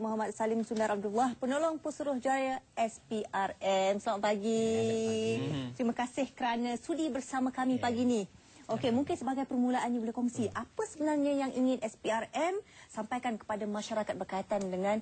Muhammad Salim Sundar Abdullah, penolong Pesuruhjaya SPRM. Selamat pagi. Terima kasih kerana sudi bersama kami pagi ini. Okey, mungkin sebagai permulaannya boleh kongsi apa sebenarnya yang ingin SPRM sampaikan kepada masyarakat berkaitan dengan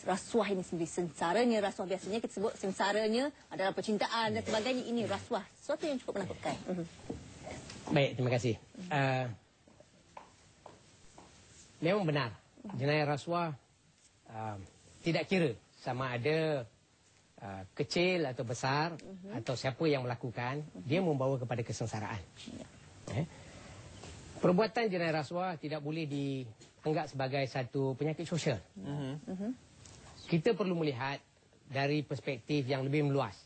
rasuah ini sendiri. Sengsaranya rasuah, biasanya kita sebut sengsaranya adalah percintaan dan sebagainya. Ini rasuah, sesuatu yang cukup menakutkan. Baik, terima kasih. Memang benar, jenayah rasuah tidak kira sama ada kecil atau besar atau siapa yang melakukan, dia membawa kepada kesengsaraan. Perbuatan jenayah rasuah tidak boleh dianggap sebagai satu penyakit sosial. Kita perlu melihat dari perspektif yang lebih meluas.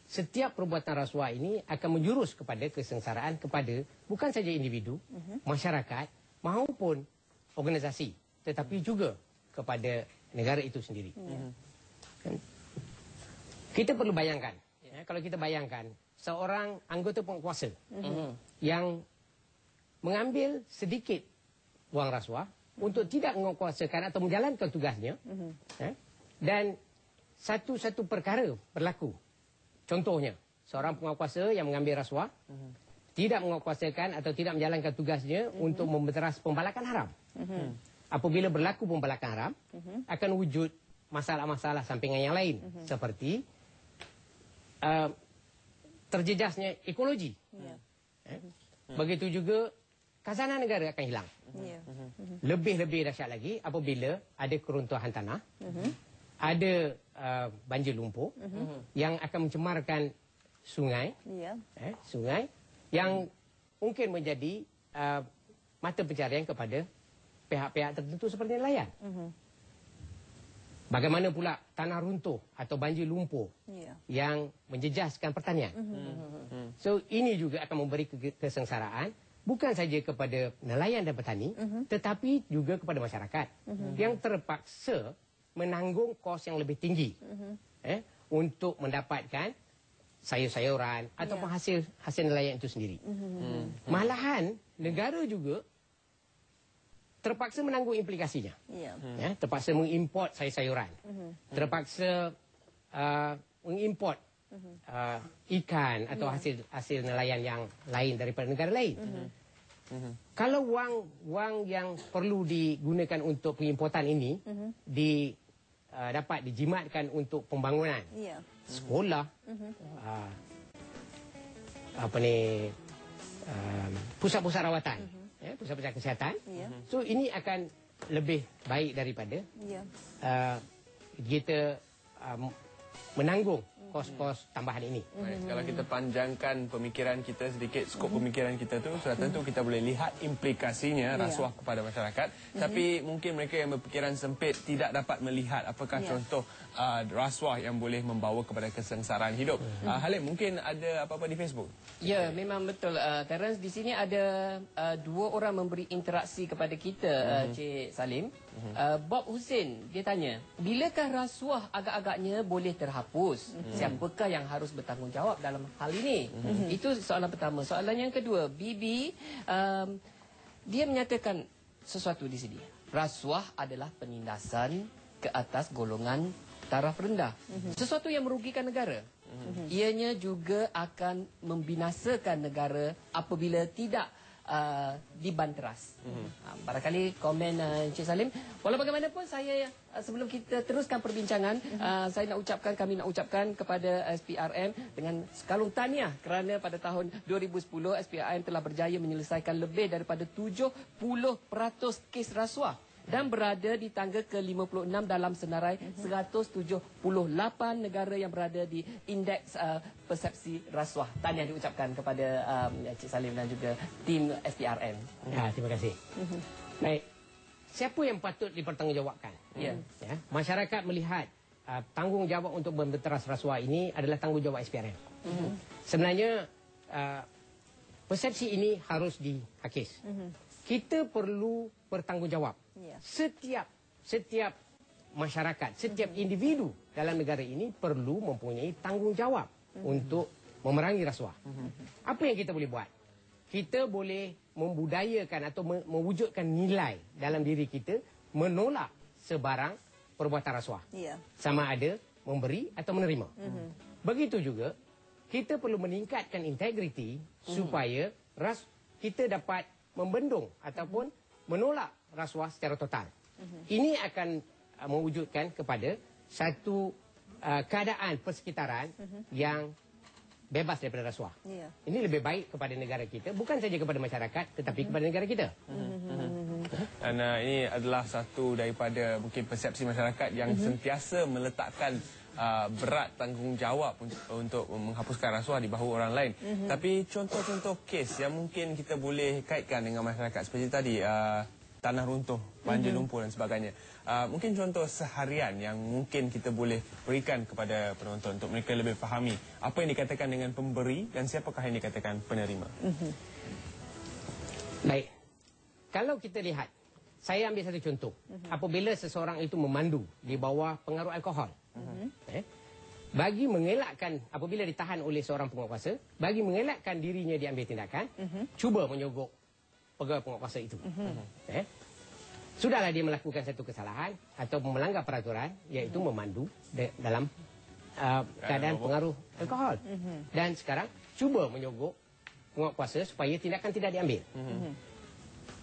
Setiap perbuatan rasuah ini akan menjurus kepada kesengsaraan kepada bukan saja individu, masyarakat maupun organisasi, tetapi juga kepada negara itu sendiri. Kita perlu bayangkan, kalau kita bayangkan seorang anggota penguasa yang mengambil sedikit wang rasuah untuk tidak menguasakan atau menjalankan tugasnya, dan satu-satu perkara berlaku. Contohnya, seorang penguasa yang mengambil rasuah tidak menguasakan atau tidak menjalankan tugasnya untuk membenteras pembalakan haram. Apabila berlaku pembalakan haram, akan wujud masalah-masalah sampingan yang lain, seperti terjejasnya ekologi. Begitu juga khazanah negara akan hilang. Lebih-lebih dahsyat lagi apabila ada keruntuhan tanah, ada banjir lumpur yang akan mencemarkan sungai, sungai yang mungkin menjadi mata pencarian kepada pihak-pihak tertentu seperti nelayan. Bagaimana pula tanah runtuh atau banjir lumpur yang menjejaskan pertanian. So ini juga akan memberi kesengsaraan bukan saja kepada nelayan dan petani, tetapi juga kepada masyarakat yang terpaksa menanggung kos yang lebih tinggi untuk mendapatkan sayur-sayuran ataupun hasil nelayan itu sendiri. Malahan negara juga terpaksa menanggung implikasinya. Terpaksa mengimport sayur-sayuran, terpaksa mengimport ikan atau hasil nelayan yang lain daripada negara lain. Kalau wang yang perlu digunakan untuk pengimportan ini dapat dijimatkan untuk pembangunan sekolah, pusat-pusat rawatan, pusat-pusat kesihatan. So ini akan lebih baik daripada kita menanggung kos-kos tambahan ini. Kalau kita panjangkan pemikiran kita sedikit, skop pemikiran kita tu, sudah tentu kita boleh lihat implikasinya rasuah kepada masyarakat. Tapi mungkin mereka yang berfikiran sempit tidak dapat melihat apakah contoh rasuah yang boleh membawa kepada kesengsaraan hidup. Halim, mungkin ada apa-apa di Facebook? Ya, memang betul. Terence, di sini ada dua orang memberi interaksi kepada kita, Cik Salim. Bob Hussein, dia tanya, bilakah rasuah agak-agaknya boleh terhapus? Siapakah yang harus bertanggungjawab dalam hal ini? Itu soalan pertama. Soalan yang kedua, Bibi, dia menyatakan sesuatu di sini. Rasuah adalah penindasan ke atas golongan taraf rendah. Sesuatu yang merugikan negara. Ianya juga akan membinasakan negara apabila tidak dibanteras. Barangkali komen Encik Salim. Walau bagaimanapun, saya sebelum kita teruskan perbincangan, kami nak ucapkan kepada SPRM dengan sekalung tahniah kerana pada tahun 2010 SPRM telah berjaya menyelesaikan lebih daripada 70% kes rasuah dan berada di tangga ke-56 dalam senarai 178 negara yang berada di indeks persepsi rasuah. Tahniah diucapkan kepada Encik Salim dan juga tim SPRM. Terima kasih. Baik, siapa yang patut dipertanggungjawabkan? Masyarakat melihat tanggungjawab untuk membenteras rasuah ini adalah tanggungjawab SPRM. Sebenarnya persepsi ini harus dihakis. Kita perlu bertanggungjawab. Setiap masyarakat, setiap individu dalam negara ini perlu mempunyai tanggungjawab untuk memerangi rasuah. Apa yang kita boleh buat? Kita boleh membudayakan atau mewujudkan nilai dalam diri kita menolak sebarang perbuatan rasuah. Ya. Sama ada memberi atau menerima. Begitu juga, kita perlu meningkatkan integriti supaya kita dapat membendung ataupun menolak rasuah secara total. Ini akan mewujudkan kepada satu keadaan persekitaran yang bebas daripada rasuah. Ya. Ini lebih baik kepada negara kita, bukan saja kepada masyarakat tetapi kepada negara kita. Dan ini adalah satu daripada mungkin persepsi masyarakat yang sentiasa meletakkan berat tanggungjawab untuk menghapuskan rasuah di bahu orang lain. Tapi contoh-contoh kes yang mungkin kita boleh kaitkan dengan masyarakat seperti tadi, tanah runtuh, banjir lumpur dan sebagainya. Mungkin contoh seharian yang mungkin kita boleh berikan kepada penonton untuk mereka lebih fahami apa yang dikatakan dengan pemberi dan siapakah yang dikatakan penerima. Baik. Kalau kita lihat, saya ambil satu contoh. Apabila seseorang itu memandu di bawah pengaruh alkohol. Bagi mengelakkan, apabila ditahan oleh seorang penguatkuasa, bagi mengelakkan dirinya diambil tindakan, cuba menyogok pegawai penguatkuasa itu. Sudahlah dia melakukan satu kesalahan atau melanggar peraturan, iaitu memandu dalam keadaan pengaruh alkohol. Dan sekarang cuba menyogok penguatkuasa supaya tindakan tidak diambil.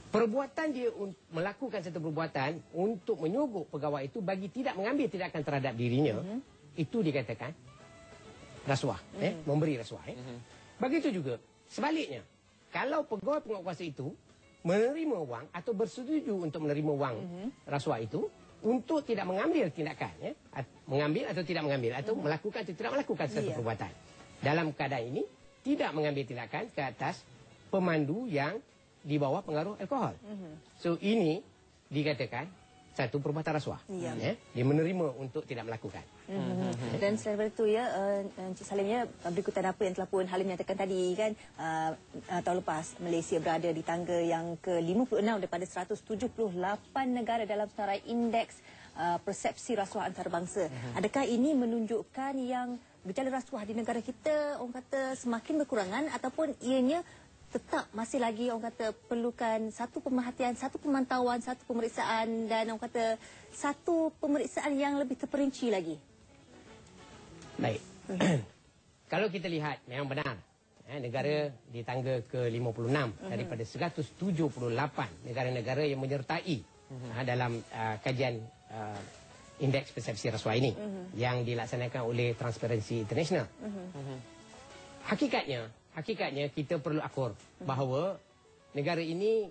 Perbuatan dia melakukan satu perbuatan untuk menyogok pegawai itu bagi tidak mengambil tindakan terhadap dirinya, itu dikatakan rasuah, memberi rasuah. Begitu juga sebaliknya, kalau pegawai penguatkuasa itu menerima wang atau bersetuju untuk menerima wang rasuah itu untuk tidak mengambil tindakan, mengambil atau tidak mengambil, atau melakukan atau tidak melakukan satu perbuatan. Dalam keadaan ini tidak mengambil tindakan ke atas pemandu yang di bawah pengaruh alkohol. So ini dikatakan satu perbuatan rasuah. Dia menerima untuk tidak melakukan. Dan selain daripada itu ya, Encik Salim, ya, berikutan apa yang telah pun Halim nyatakan tadi kan, tahun lepas Malaysia berada di tangga yang ke-56 daripada 178 negara dalam senarai indeks persepsi rasuah antarabangsa. Adakah ini menunjukkan yang gejala rasuah di negara kita orang kata semakin berkurangan, ataupun ianya tetap masih lagi orang kata perlukan satu pemerhatian, satu pemantauan, satu pemeriksaan, dan orang kata satu pemeriksaan yang lebih terperinci lagi? Baik. Kalau kita lihat, memang benar, negara di tangga ke-56 daripada 178 negara-negara yang menyertai dalam kajian indeks persepsi rasuah ini yang dilaksanakan oleh Transparency International. Hakikatnya kita perlu akur bahawa negara ini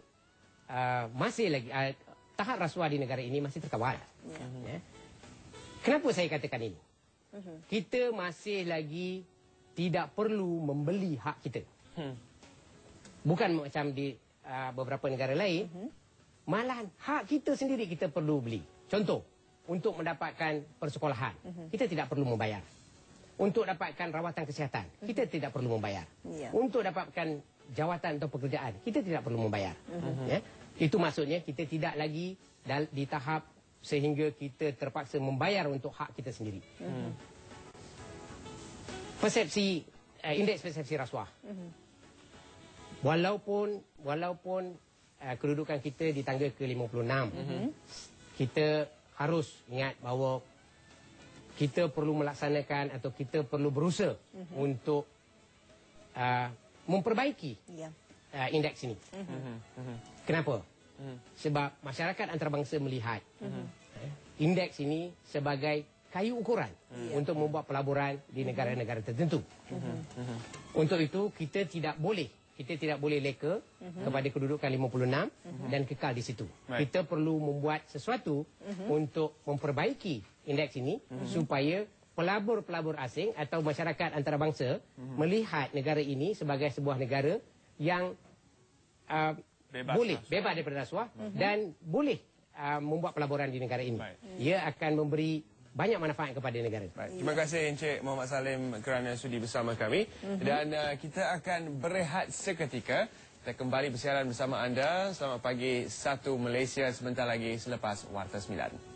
masih lagi tahap rasuah di negara ini masih terkawal. Kenapa saya katakan ini? Kita masih lagi tidak perlu membeli hak kita. Bukan macam di beberapa negara lain, malahan hak kita sendiri kita perlu beli. Contoh, untuk mendapatkan persekolahan, kita tidak perlu membayar. Untuk dapatkan rawatan kesihatan, kita tidak perlu membayar. Untuk dapatkan jawatan atau pekerjaan, kita tidak perlu membayar. Itu maksudnya kita tidak lagi di tahap sehingga kita terpaksa membayar untuk hak kita sendiri. Persepsi, indeks persepsi rasuah. Walaupun kedudukan kita di tangga ke-56, kita harus ingat bahawa kita perlu melaksanakan atau kita perlu berusaha untuk memperbaiki indeks ini. Kenapa? Sebab masyarakat antarabangsa melihat indeks ini sebagai kayu ukuran untuk membuat pelaburan di negara-negara tertentu. Untuk itu kita tidak boleh leka kepada kedudukan 56 dan kekal di situ. Kita perlu membuat sesuatu untuk memperbaiki indeks ini supaya pelabur-pelabur asing atau masyarakat antarabangsa melihat negara ini sebagai sebuah negara yang boleh bebas daripada rasuah dan boleh membuat pelaburan di negara ini. Ia akan memberi banyak manfaat kepada negara. Terima kasih Encik Muhammad Salim kerana sudi bersama kami. Dan kita akan berehat seketika. Kita kembali bersiaran bersama anda. Selamat pagi, Satu Malaysia sebentar lagi selepas Warta 9.